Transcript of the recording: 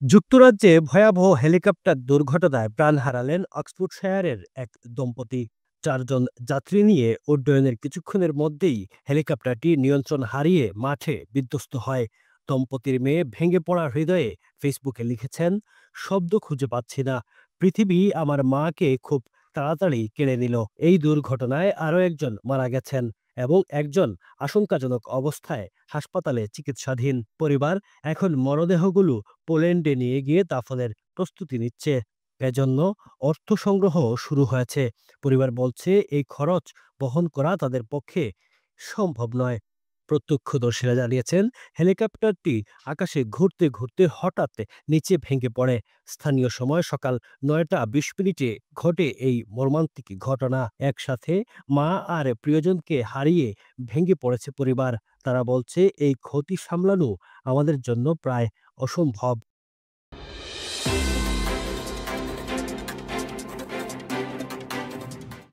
যুক্তরাজ্যে ভয়াবহ হেলিকপ্টার দুর্ঘটনায় প্রাণ হারালেন অক্সফোর্ডশায়ারের এক দম্পতি। ৪ জন যাত্রী নিয়ে উড্ডয়নের কিছুক্ষণের মধ্যেই হেলিকপ্টারটি নিয়ন্ত্রণ হারিয়ে মাঠে বিধ্বস্ত হয়। দম্পতির মেয়ে ভেঙে পড়া হৃদয়ে ফেসবুকে লিখেছেন, শব্দ খুঁজে পাচ্ছি না, পৃথিবী আমার মাকে খুব তাড়াতাড়ি কেড়ে নিল। এই দুর্ঘটনায় আরও একজন মারা গেছেন এবং একজন আশঙ্কাজনক অবস্থায় হাসপাতালে চিকিৎসাধীন। পরিবার এখন মরদেহগুলো পোল্যান্ডে নিয়ে গিয়ে দাফনের প্রস্তুতি নিচ্ছে। এজন্য অর্থ সংগ্রহ শুরু হয়েছে। পরিবার বলছে এই খরচ বহন করা তাদের পক্ষে সম্ভব নয়। প্রত্যক্ষদর্শীরা জানিয়েছেন হেলিকপ্টারটি আকাশে ঘুরতে ঘুরতে হঠাৎ নিচে ভেঙে পড়ে। স্থানীয় সময় সকাল ৯টা ২০ মিনিটে ঘটে এই মর্মান্তিক ঘটনা। একসাথে মা আর প্রিয়জনকে হারিয়ে ভেঙে পড়েছে পরিবার। তারা বলছে এই ক্ষতি সামলানো আমাদের জন্য প্রায় অসম্ভব।